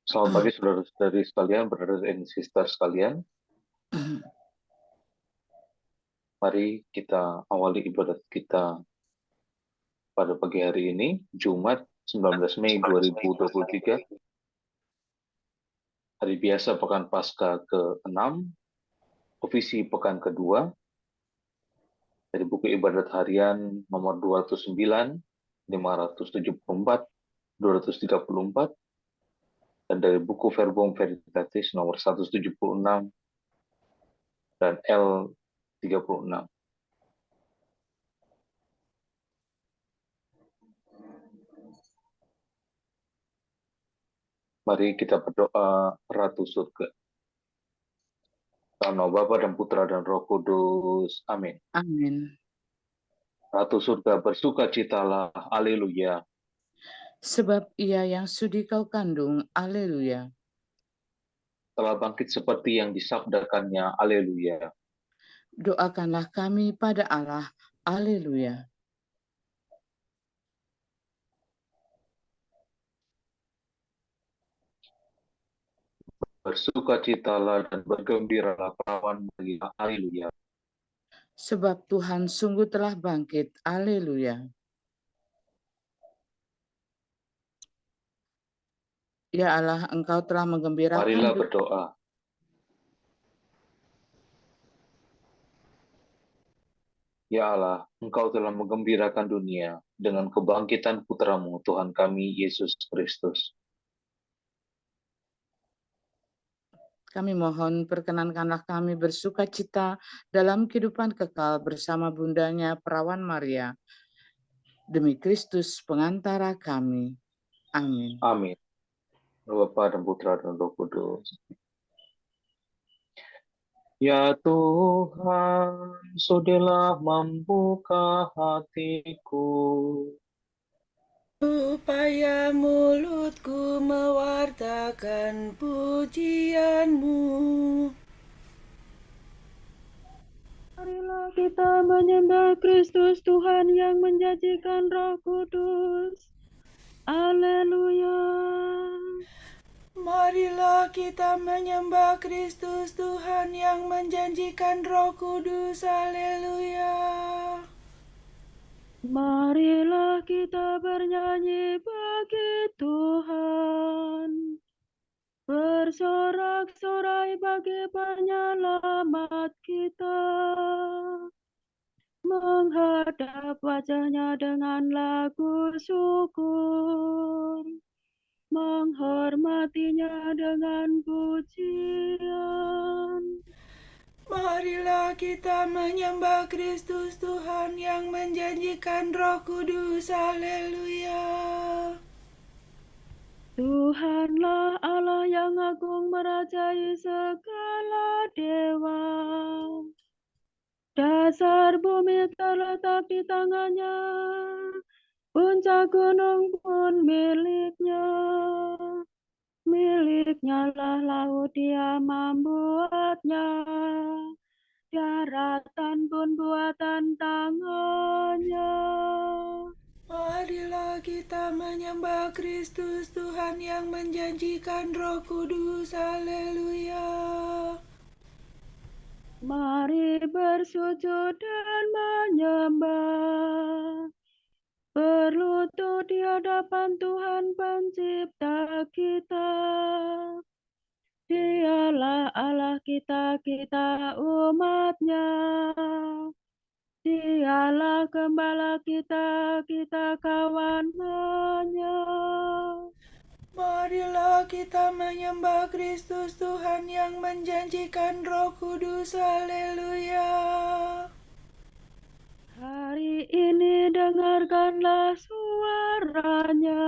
Selamat pagi saudara-saudari sekalian, brother and sister sekalian. Mari kita awali ibadat kita pada pagi hari ini, Jumat 19 Mei 2023, hari biasa Pekan Paskah ke-6, ofisi Pekan kedua, dari buku ibadat harian nomor 209, 574, 234, dan dari buku Verbum Veritatis nomor 176 dan L36. Mari kita berdoa Ratu Surga. Dalam nama Bapa dan Putra dan Roh Kudus. Amin. Amin. Ratu Surga, bersukacitalah. Haleluya. Sebab Ia yang sudi kau kandung, haleluya. Telah bangkit seperti yang disabdakannya, haleluya. Doakanlah kami pada Allah, haleluya. Bersukacitalah dan bergembiralah perawan Maria, haleluya. Sebab Tuhan sungguh telah bangkit, haleluya. Ya Allah, Engkau telah menggembirakan. Marilah berdoa. Ya Allah, Engkau telah menggembirakan dunia dengan kebangkitan Putramu, Tuhan kami, Yesus Kristus. Kami mohon perkenankanlah kami bersukacita dalam kehidupan kekal bersama bundanya perawan Maria. Demi Kristus pengantara kami. Amin. Amin. Bapa dan Putra dan Roh Kudus. Ya Tuhan, sudilah membuka hatiku, supaya mulutku mewartakan pujian-Mu. Marilah kita menyembah Kristus Tuhan yang menjanjikan Roh Kudus. Haleluya. Marilah kita menyembah Kristus Tuhan yang menjanjikan Roh Kudus. Haleluya. Marilah kita bernyanyi bagi Tuhan, bersorak-sorai bagi penyelamat kita, menghadap wajah-Nya dengan lagu syukur, menghormatinya dengan pujian. Marilah kita menyembah Kristus Tuhan yang menjanjikan Roh Kudus. Haleluya. Tuhanlah Allah yang agung merajai segala dewa. Dasar bumi terletak di tangannya, puncak gunung pun miliknya. Miliknya lah laut, Dia membuatnya, daratan pun buatan tangannya. Marilah kita menyembah Kristus Tuhan yang menjanjikan Roh Kudus. Haleluya. Mari bersujud dan menyembah, berlutut di hadapan Tuhan Pencipta kita. Dialah Allah kita, kita umat-Nya. Dialah Gembala kita, kita kawan-Nya. Marilah kita menyembah Kristus Tuhan yang menjanjikan Roh Kudus. Haleluya. Hari ini dengarkanlah suara-Nya.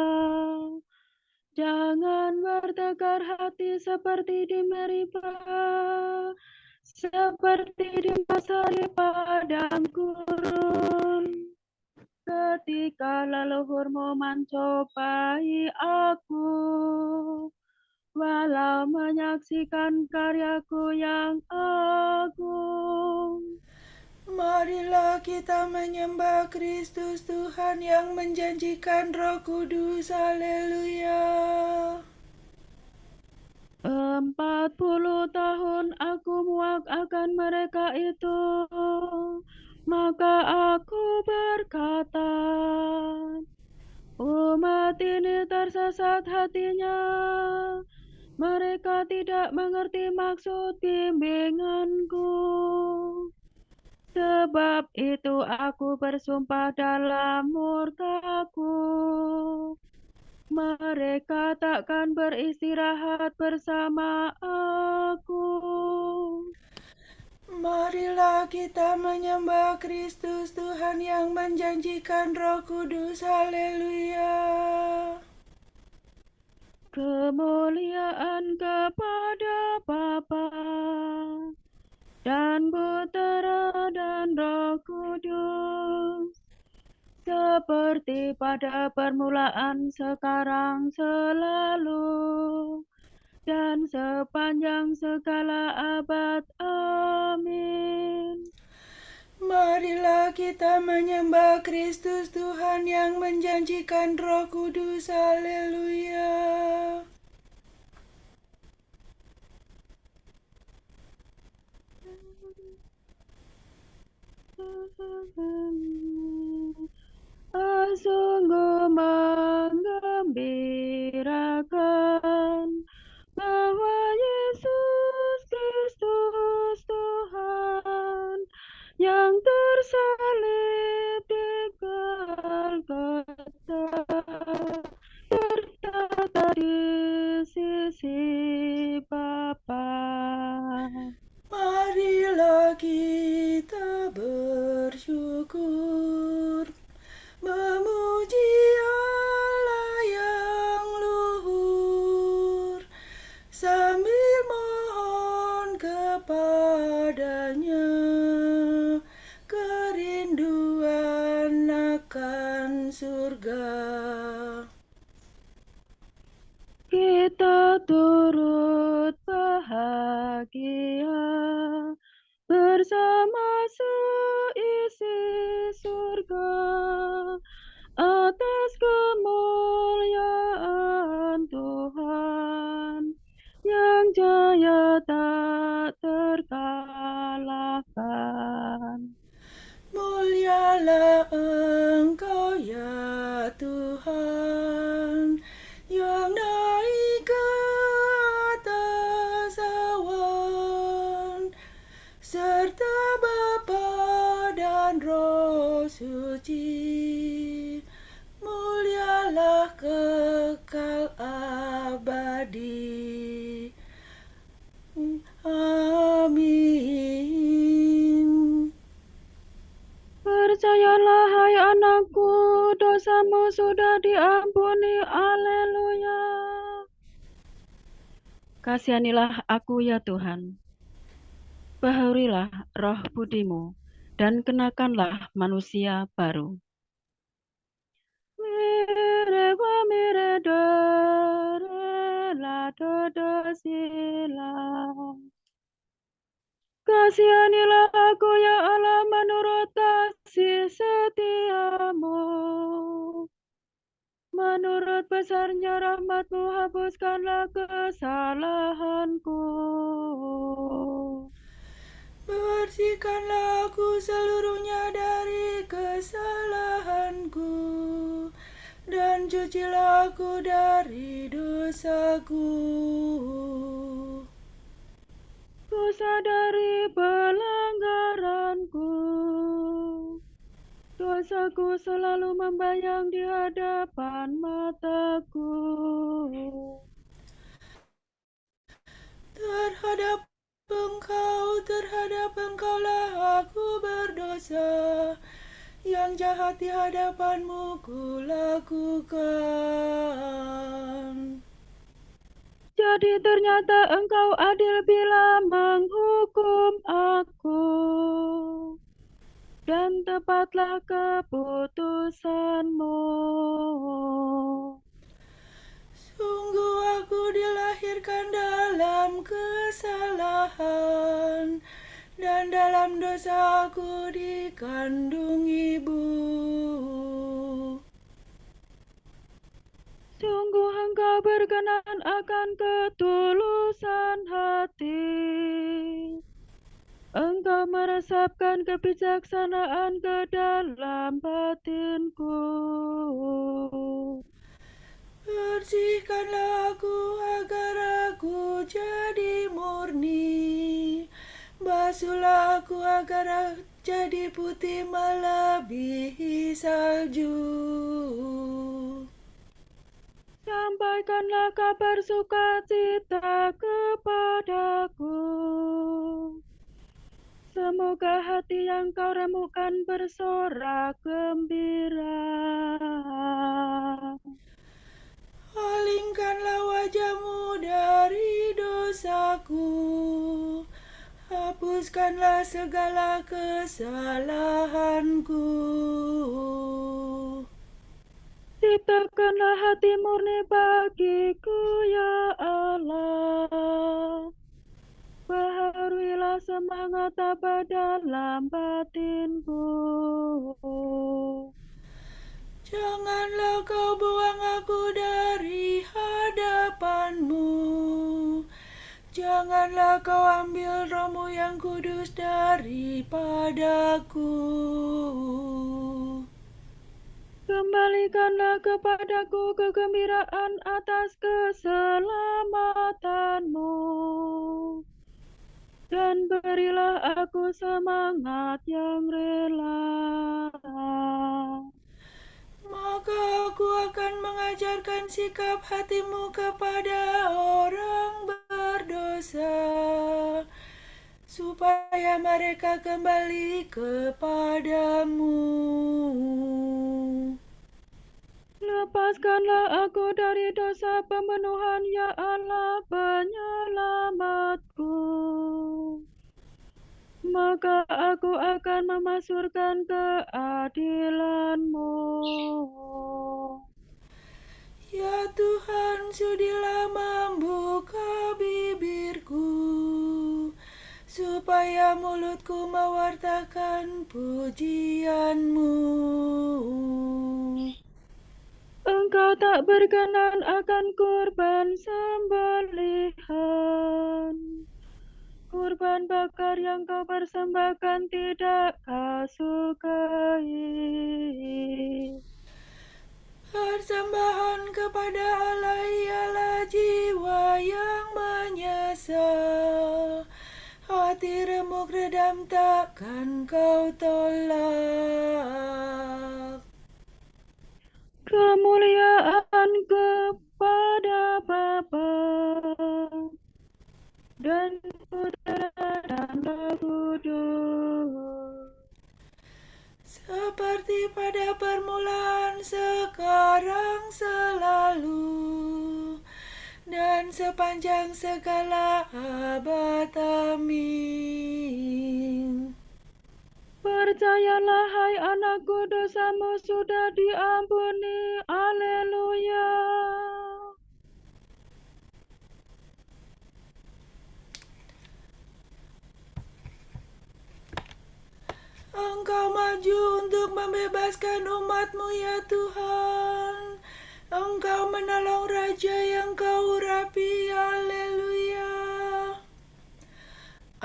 Jangan bertegar hati seperti di Meribah, seperti di masa di padang gurun. Ketika leluhurmu mencobai aku, walau menyaksikan karyaku yang agung. Marilah kita menyembah Kristus Tuhan yang menjanjikan Roh Kudus. Haleluya. 40 tahun aku muak akan mereka itu, maka aku berkata, umat ini tersesat hatinya, mereka tidak mengerti maksud bimbinganku. Sebab itu aku bersumpah dalam murkaku, mereka takkan beristirahat bersama aku. Marilah kita menyembah Kristus Tuhan yang menjanjikan Roh Kudus. Haleluya. Kemuliaan kepada Bapa dan Putera dan Roh Kudus, seperti pada permulaan, sekarang, selalu, dan sepanjang segala abad. Amin. Marilah kita menyembah Kristus Tuhan yang menjanjikan Roh Kudus. Haleluya. Sungguh menggembirakan bahwa Yesus Kristus Tuhan yang tersalib di Golgota bertata di sisi Bapa. Marilah kita bersyukur, memuji Allah yang luhur, sambil mohon kepadanya kerinduan akan surga. Kita turut bahagia bersama seisi surga atas kemuliaan Tuhan yang jaya tak terkalahkan. Mulialah Engkau ya Tuhan, yang naik ke atas awan, serta Bapa dan Roh Suci, mulialah kekal abadi. Amin. Percayalah hai anakku, dosamu sudah diampuni. Haleluya. Kasihanilah aku ya Tuhan. Bahurilah roh budimu dan kenakanlah manusia baru. Kasihanilah aku ya Allah menurut kasih setiamu. Menurut besarnya rahmat-Mu hapuskanlah kesalahanku. Bersihkanlah aku seluruhnya dari kesalahanku, dan cucilah aku dari dosaku. Ku sadari pelanggaranku, dosaku selalu membayang di hadapan mataku. Terhadap Engkaulah aku berdosa, yang jahat di hadapan-Mu kulakukan. Jadi ternyata Engkau adil bila menghukum aku, dan tepatlah keputusan-Mu. Sungguh aku dilahirkan dalam kesalahan, dan dalam dosa aku dikandung ibu. Sungguh Engkau Engkau berkenan akan ketulusan hati. Engkau meresapkan kebijaksanaan ke dalam batinku. Bersihkanlah aku agar aku jadi murni. Basuhlah aku agar jadi putih melebihi salju. Sampaikanlah kabar sukacita kepadaku. Semoga hati yang kau remukkan bersorak gembira. Palingkanlah wajahmu dari dosaku. Hapuskanlah segala kesalahanku. Ciptakanlah hati murni bagiku, ya Allah. Baharuilah semangat Bapa dalam batinku. Janganlah kau buang aku dari hadapanmu. Janganlah kau ambil Roh-Mu yang kudus daripadaku. Kembalikanlah kepadaku kegembiraan atas keselamatanmu. Dan berilah aku semangat yang rela. Maka aku akan mengajarkan sikap hatimu kepada orang berdosa, supaya mereka kembali kepadamu. Lepaskanlah aku dari dosa pembunuhan, ya Allah penyelamatku. Maka aku akan memasyurkan keadilan-Mu. Ya Tuhan, sudilah membuka bibirku, supaya mulutku mewartakan pujian-Mu. Engkau tak berkenan akan kurban sembelihan. Kurban bakar yang kau persembahkan tidak kau sukai. Persembahan kepada Allah ialah jiwa yang menyesal. Hati remuk redam takkan kau tolak. Kemuliaan kepada Bapa dan Putra dan Roh Kudus. Seperti pada permulaan, sekarang, selalu, dan sepanjang segala abad. Amin. Percayalah, hai anakku, dosamu sudah diampuni. Haleluya. Engkau maju untuk membebaskan umat-Mu, ya Tuhan. Engkau menolong raja yang kau urapi. Haleluya.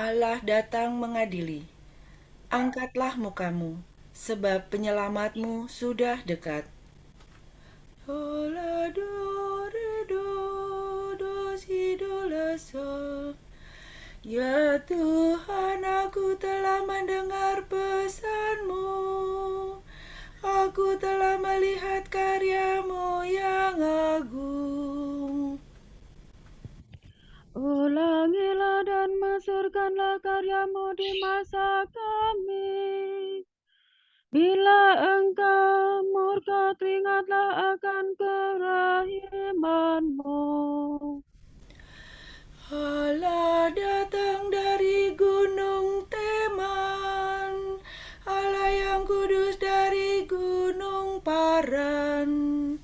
Allah datang mengadili. Angkatlah mukamu, sebab penyelamat-Mu sudah dekat. Dola do re do do si do la sol. Ya Tuhan, aku telah mendengar pesan-Mu. Aku telah melihat karya-Mu yang agung. Ulangilah dan masyurkanlah karya-Mu di masa kami. Bila Engkau murka, teringatlah akan kerahiman-Mu. Allah datang dari gunung Teman, Allah yang kudus dari gunung Paran.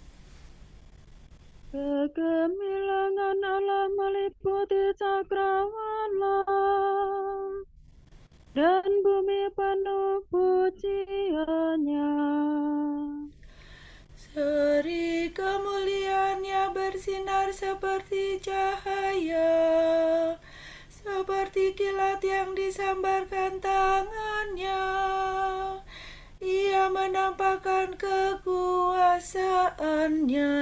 Kegemilangan Allah meliputi cakrawala, dan bumi penuh pujiannya. Seri kemuliaannya bersinar seperti cahaya, seperti kilat yang disambarkan tangannya. Ia menampakkan kekuasaannya.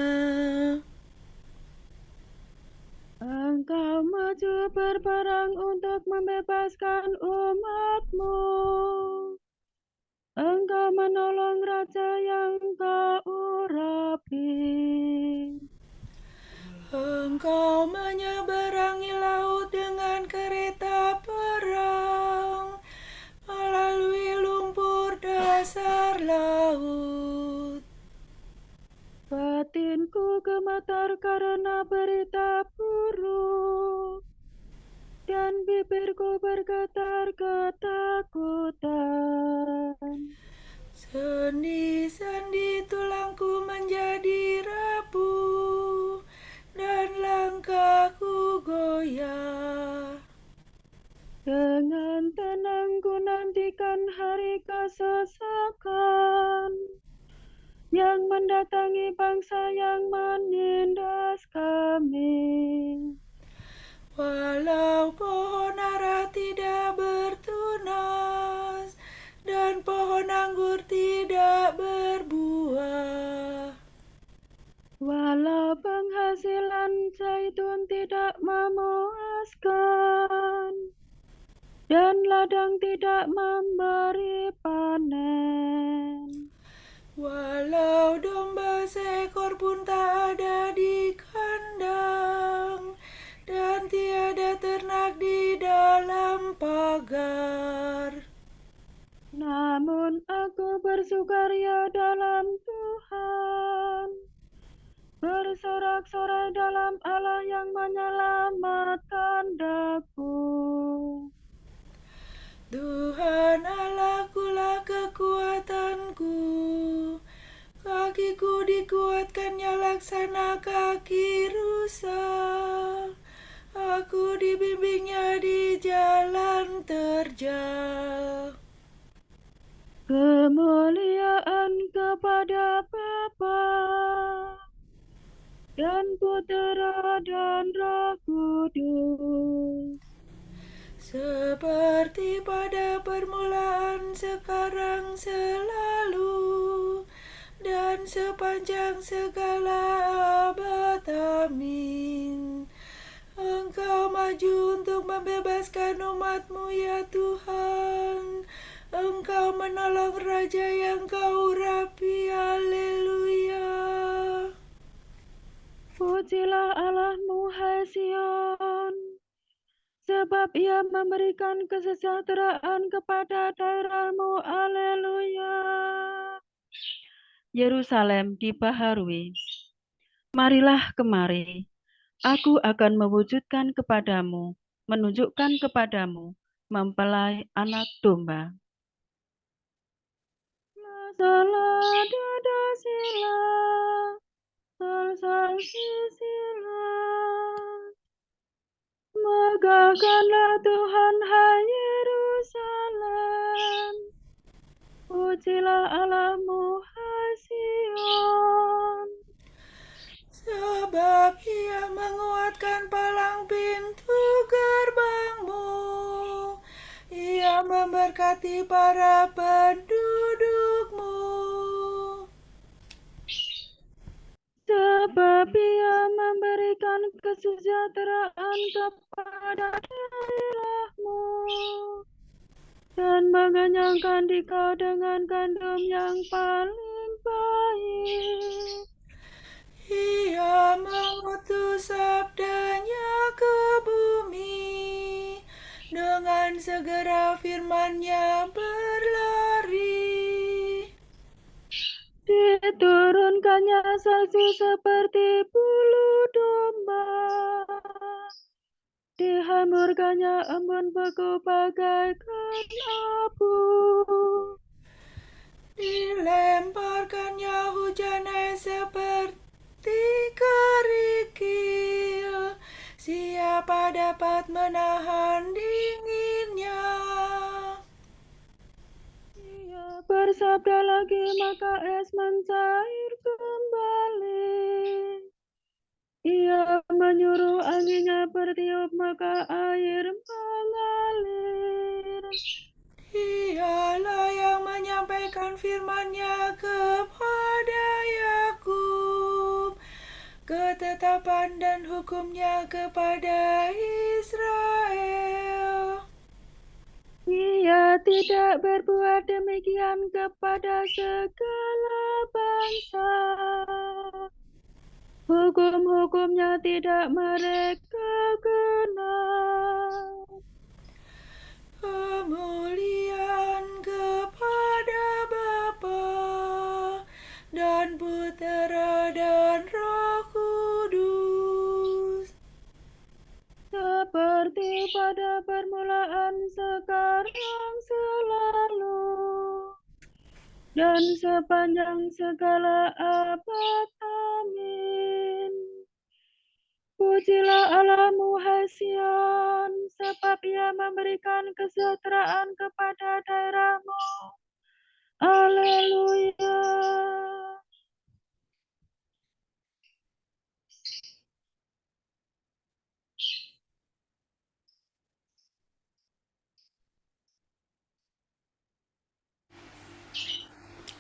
Engkau maju berperang untuk membebaskan umat-Mu. Engkau menolong raja yang Kau urapi. Engkau menyeberangi laut dengan kereta perang, melalui lumpur dasar laut. Batinku gemetar karena berita buruk, dan bibirku bergetar ketakutan. Sendi-sendi tulangku menjadi rapuh, dan langkahku goyah. Dengan tenang ku nantikan hari kesesakan yang mendatangi bangsa yang menindas kami. Walau pohon ara tidak bertunas, dan pohon anggur tidak berbuah. Walau penghasilan zaitun tidak memuaskan, dan ladang tidak memberi panen. Walau domba seekor pun tak ada di kandang, dan tiada ternak di dalam pagar. Namun aku bersukaria dalam Tuhan, bersorak-sorai dalam Allah yang menyelamatkan daku. Tuhan Allahkulah kekuatanku, kakiku dikuatkannya laksana kaki rusa. Aku dibimbingnya di jalan terjal. Kemuliaan kepada Bapa dan Putera dan Roh Kudus, Seperti pada permulaan, sekarang, selalu, dan sepanjang segala abad. Amin. Engkau maju untuk membebaskan umat-Mu, ya Tuhan. Engkau menolong raja yang Kau urapi. Haleluya. pujilah Allahmu, hai Sion, sebab Ia memberikan kesejahteraan kepada daerahmu. Haleluya. Yerusalem dibaharui. Marilah kemari, aku akan mewujudkan kepadamu, menunjukkan kepadamu mempelai anak domba. Salah dada sila, sal sila. Megahkanlah Tuhan, hai Yerusalem. Pujilah Allahmu, hai Sion. Sebab Ia menguatkan palang pintu gerbangmu. Ia memberkati para pendudukmu. Sebab Ia memberikan kesejahteraan kepada daerahmu, dan mengenyangkan dikau dengan gandum yang paling baik. Ia mengutus sabdanya ke bumi, dengan segera firman-Nya berlari. Diturunkannya salju seperti bulu domba, dihamburkannya embun beku bagaikan abu. Dilemparkannya hujan es seperti kerikil. Siapa dapat menahan dinginnya? Ia bersabda lagi, maka es mencair kembali. Ia menyuruh anginnya bertiup, maka air mengalir. Dialah yang menyampaikan firman-Nya kepada Yakub, ketetapan dan hukum-Nya kepada Israel. Ia tidak berbuat demikian kepada segala bangsa. Hukum-hukumnya tidak mereka kenal. Kemuliaan kepada Bapa dan Putera dan Roh Kudus, Seperti pada permulaan, sekarang, selalu, dan sepanjang segala abad. Amin. Pujilah Allahmu, hai Sion, sebab Ia memberikan kesejahteraan kepada daerahmu. Haleluya.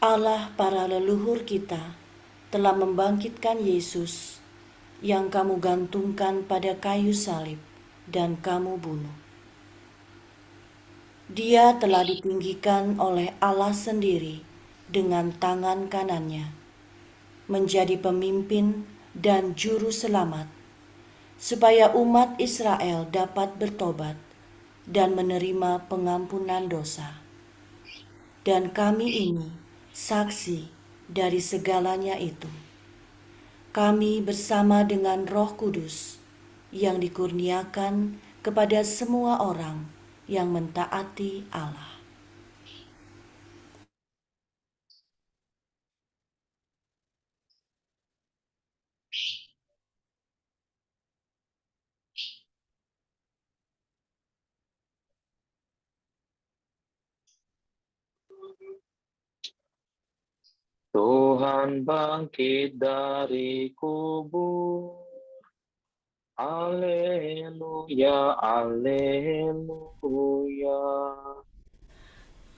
Allah para leluhur kita telah membangkitkan Yesus yang kamu gantungkan pada kayu salib dan kamu bunuh. Dia telah ditinggikan oleh Allah sendiri dengan tangan kanannya, menjadi pemimpin dan juru selamat, supaya umat Israel dapat bertobat dan menerima pengampunan dosa. Dan kami ini saksi dari segalanya itu. Kami bersama dengan Roh Kudus yang dikurniakan kepada semua orang yang mentaati Allah. Tuhan bangkit dari kubur. Haleluya, haleluya.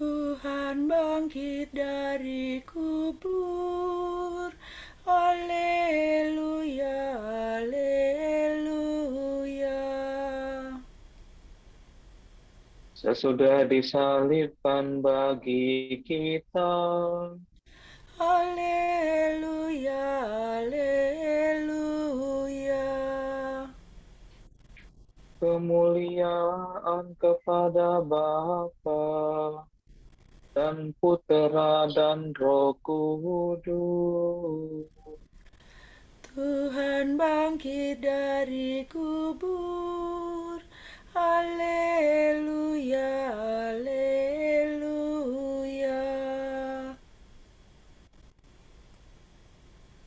Tuhan bangkit dari kubur. Haleluya, haleluya. Sesudah disalibkan bagi kita, Haleluya, haleluya. kemuliaan kepada Bapa dan Putera dan Roh Kudus. Tuhan bangkit dari kubur. Haleluya, haleluya.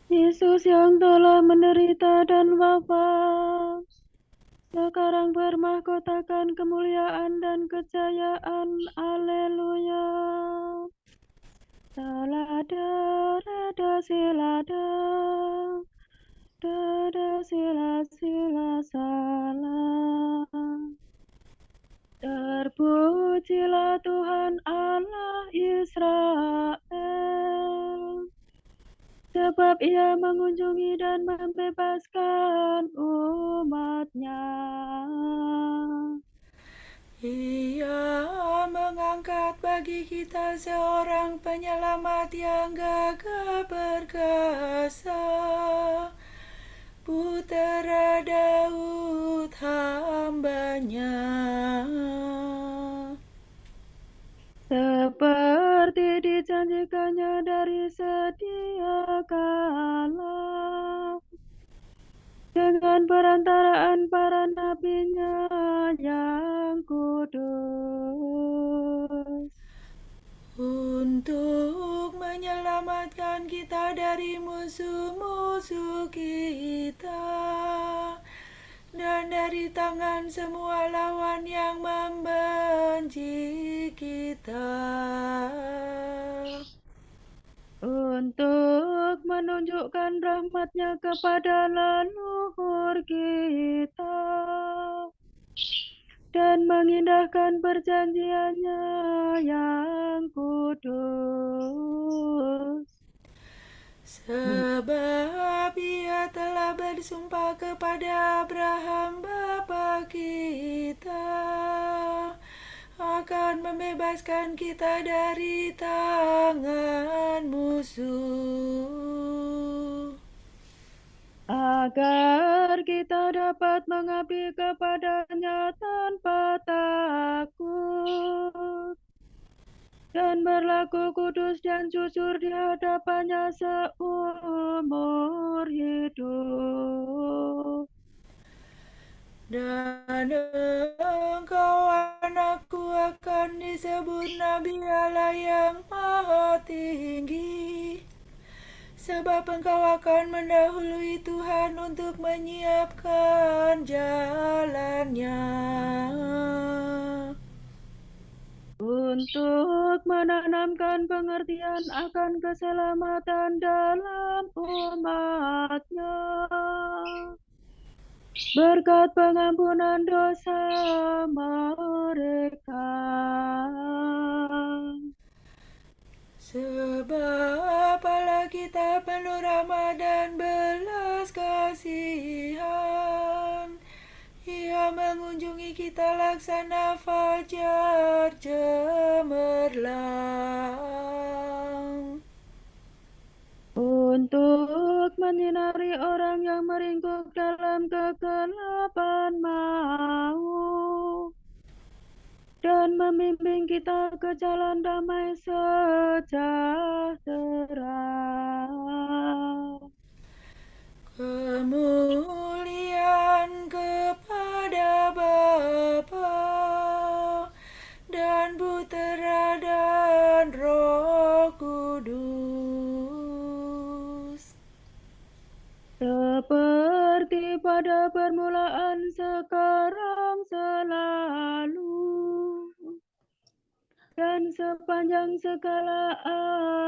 Yesus yang telah menderita dan wafat, sekarang bermahkotakan kemuliaan dan kejayaan. Haleluya. Salada, rada, silada, dada, sila, sila, salam. Terpujilah Tuhan Allah Israel, sebab Ia mengunjungi dan membebaskan umat-Nya. Ia mengangkat bagi kita seorang penyelamat yang gagah perkasa, Putera Daud hamba-Nya. Seperti dijanjikannya dari sedia kala, dengan perantaraan para nabi-Nya yang kudus, Untuk menyelamatkan kita dari musuh-musuh kita dan dari tangan semua lawan yang membenci kita. untuk menunjukkan rahmat-Nya kepada leluhur kita dan mengindahkan perjanjian-Nya yang kudus. Sebab Ia telah bersumpah kepada Abraham bapa kita akan membebaskan kita dari tangan musuh, agar kita dapat mengabdi kepada-Nya tanpa takut dan berlaku kudus dan jujur di hadapan-Nya seumur hidup. dan engkau anakku akan disebut Nabi Allah yang Maha Tinggi, sebab engkau akan mendahului Tuhan untuk menyiapkan jalan-Nya, untuk menanamkan pengertian akan keselamatan dalam umat-Nya, berkat pengampunan dosa mereka. Sebab Allah kita penuh rahmat dan belas kasihan, Ia mengunjungi kita laksana fajar cemerlang, untuk menyinari orang yang meringkuk dalam kegelapan maut dan membimbing kita ke jalan damai sejahtera. kemuliaan kepada Bapa dan Putera dan Roh Kudus, Seperti pada permulaan, sekarang, selalu, dan sepanjang segala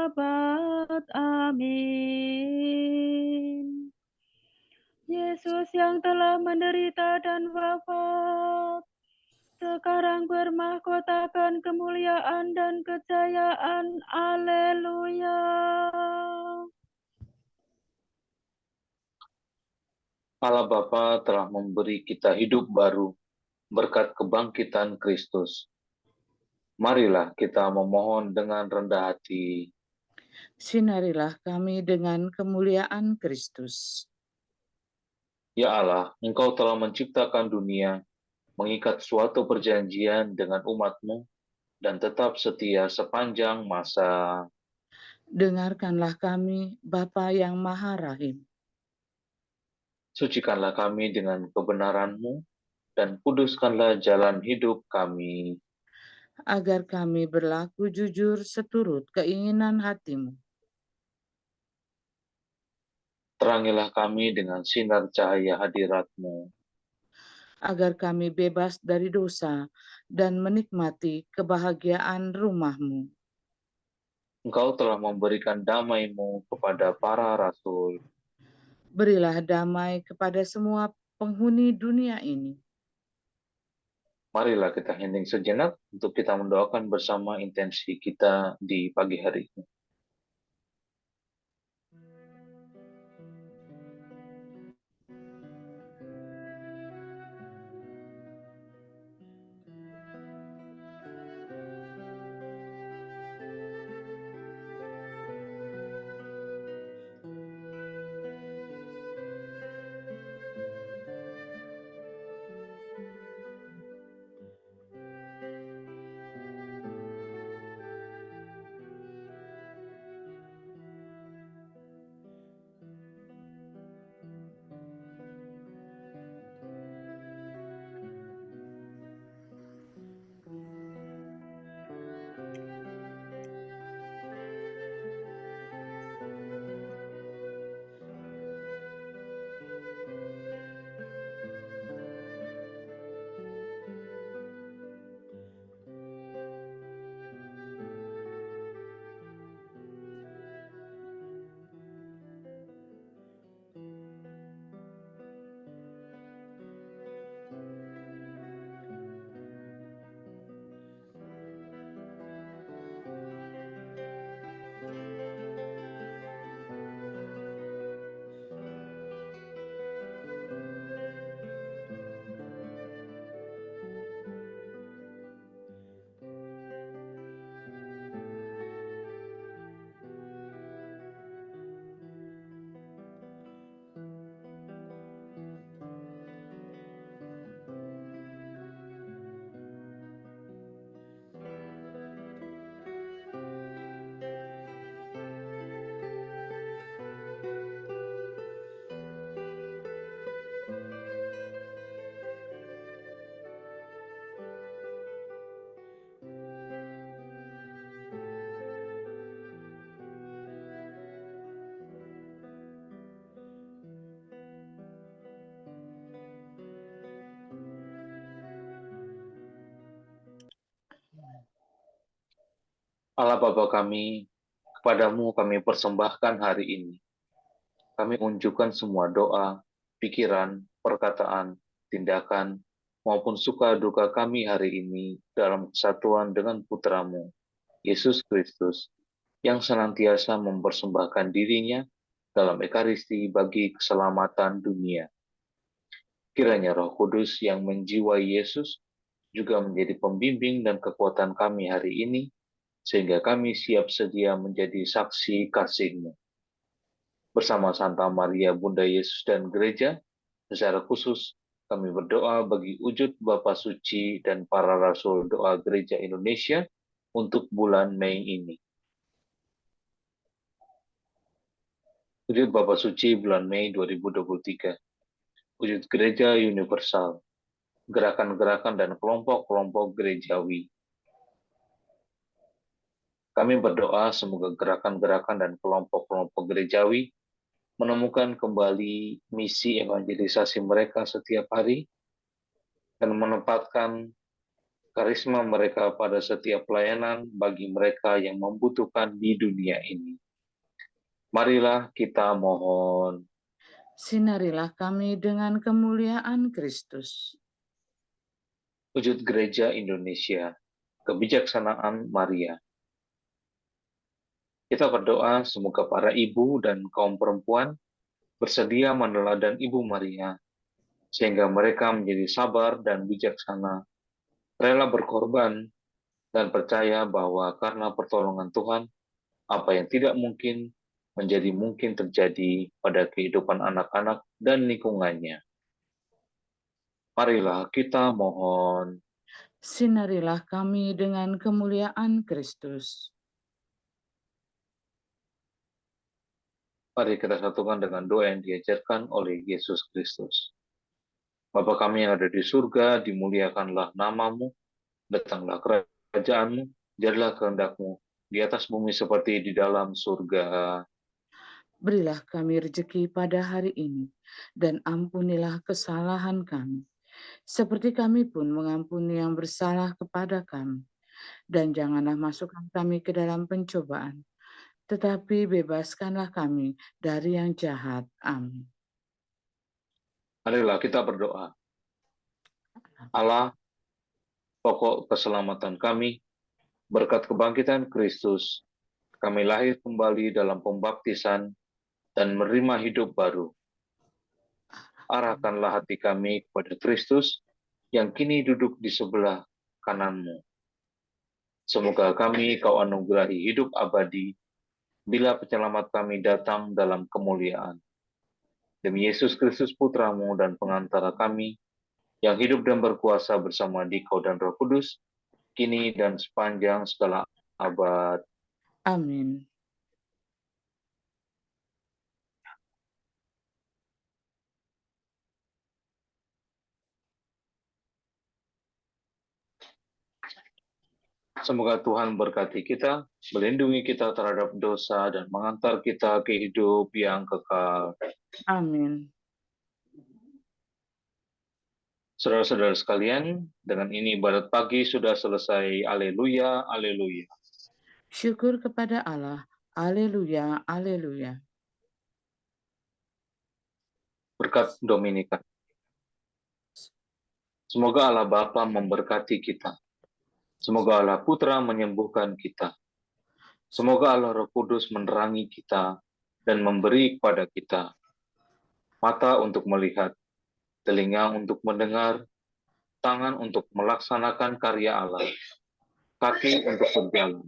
abad. Amin. Yesus yang telah menderita dan wafat, sekarang bermahkotakan kemuliaan dan kejayaan. Haleluya. Allah Bapa telah memberi kita hidup baru berkat kebangkitan Kristus. Marilah kita memohon dengan rendah hati. Sinarilah kami dengan kemuliaan Kristus. Ya Allah, Engkau telah menciptakan dunia, mengikat suatu perjanjian dengan umat-Mu, dan tetap setia sepanjang masa. Dengarkanlah kami, Bapa yang Maha Rahim. Sucikanlah kami dengan kebenaran-Mu, dan kuduskanlah jalan hidup kami. Agar kami berlaku jujur seturut keinginan hati-Mu. Terangilah kami dengan sinar cahaya hadirat-Mu. Agar kami bebas dari dosa dan menikmati kebahagiaan rumah-Mu. Engkau telah memberikan damai-Mu kepada para rasul. Berilah damai kepada semua penghuni dunia ini. Marilah kita hening sejenak untuk kita mendoakan bersama intensi kita di pagi hari ini. Allah Bapa kami, kepadamu kami persembahkan hari ini. Kami unjukkan semua doa, pikiran, perkataan, tindakan, maupun suka duka kami hari ini dalam kesatuan dengan Putramu, Yesus Kristus, yang senantiasa mempersembahkan dirinya dalam Ekaristi bagi keselamatan dunia. Kiranya Roh Kudus yang menjiwai Yesus juga menjadi pembimbing dan kekuatan kami hari ini, sehingga kami siap sedia menjadi saksi kasih-Mu. Bersama Santa Maria Bunda Yesus dan Gereja, secara khusus kami berdoa bagi wujud Bapa Suci dan para Rasul Doa Gereja Indonesia untuk bulan Mei ini. Wujud Bapa Suci bulan Mei 2023. Wujud Gereja Universal, gerakan-gerakan dan kelompok-kelompok gerejawi. Kami berdoa semoga gerakan-gerakan dan kelompok-kelompok gerejawi menemukan kembali misi evangelisasi mereka setiap hari dan menempatkan karisma mereka pada setiap pelayanan bagi mereka yang membutuhkan di dunia ini. Marilah kita mohon. Sinarilah kami dengan kemuliaan Kristus. Wujud Gereja Indonesia, kebijaksanaan Maria. Kita berdoa semoga para ibu dan kaum perempuan bersedia meneladan Ibu Maria, sehingga mereka menjadi sabar dan bijaksana, rela berkorban, dan percaya bahwa karena pertolongan Tuhan, apa yang tidak mungkin menjadi mungkin terjadi pada kehidupan anak-anak dan lingkungannya. Marilah kita mohon. Sinarilah kami dengan kemuliaan Kristus. Mari kita satukan dengan doa yang diajarkan oleh Yesus Kristus. Bapa kami yang ada di surga, dimuliakanlah namamu, datanglah kerajaanmu, jadilah kehendak-Mu di atas bumi seperti di dalam surga. Berilah kami rejeki pada hari ini, dan ampunilah kesalahan kami, seperti kami pun mengampuni yang bersalah kepada kami. Dan janganlah masukkan kami ke dalam pencobaan, tetapi bebaskanlah kami dari yang jahat. Amin. Marilah kita berdoa. Allah, pokok keselamatan kami, berkat kebangkitan Kristus, kami lahir kembali dalam pembaptisan dan menerima hidup baru. Arahkanlah hati kami kepada Kristus yang kini duduk di sebelah kanan-Mu. Semoga kami Kau anugerahi hidup abadi bila penyelamat kami datang dalam kemuliaan. Demi Yesus Kristus Putra-Mu dan pengantara kami, yang hidup dan berkuasa bersama Dikau dan Roh Kudus, kini dan sepanjang segala abad. Amin. Semoga Tuhan berkati kita, melindungi kita terhadap dosa, dan mengantar kita ke hidup yang kekal. Amin. Saudara-saudara sekalian, dengan ini ibadat pagi sudah selesai. Haleluya, haleluya. Syukur kepada Allah. Haleluya, haleluya. Berkat Dominika. Semoga Allah Bapa memberkati kita. Semoga Allah Putra menyembuhkan kita. Semoga Allah Roh Kudus menerangi kita dan memberi kepada kita mata untuk melihat, telinga untuk mendengar, tangan untuk melaksanakan karya Allah, kaki untuk berjalan,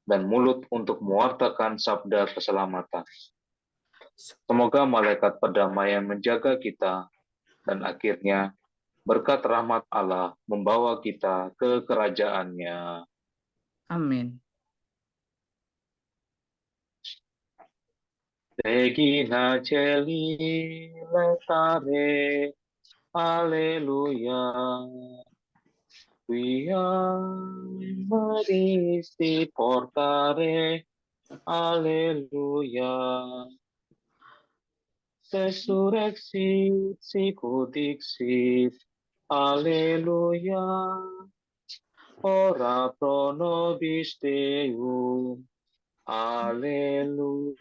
dan mulut untuk mewartakan sabda keselamatan. Semoga malaikat perdamaian menjaga kita, dan akhirnya berkat rahmat Allah membawa kita ke kerajaannya. Amin. Regina Celi letare, Alleluia. Quia maristi portare, Alleluia. Resurrexit sicut dixit, Alleluia. ora pro nobis Deum. Haleluya.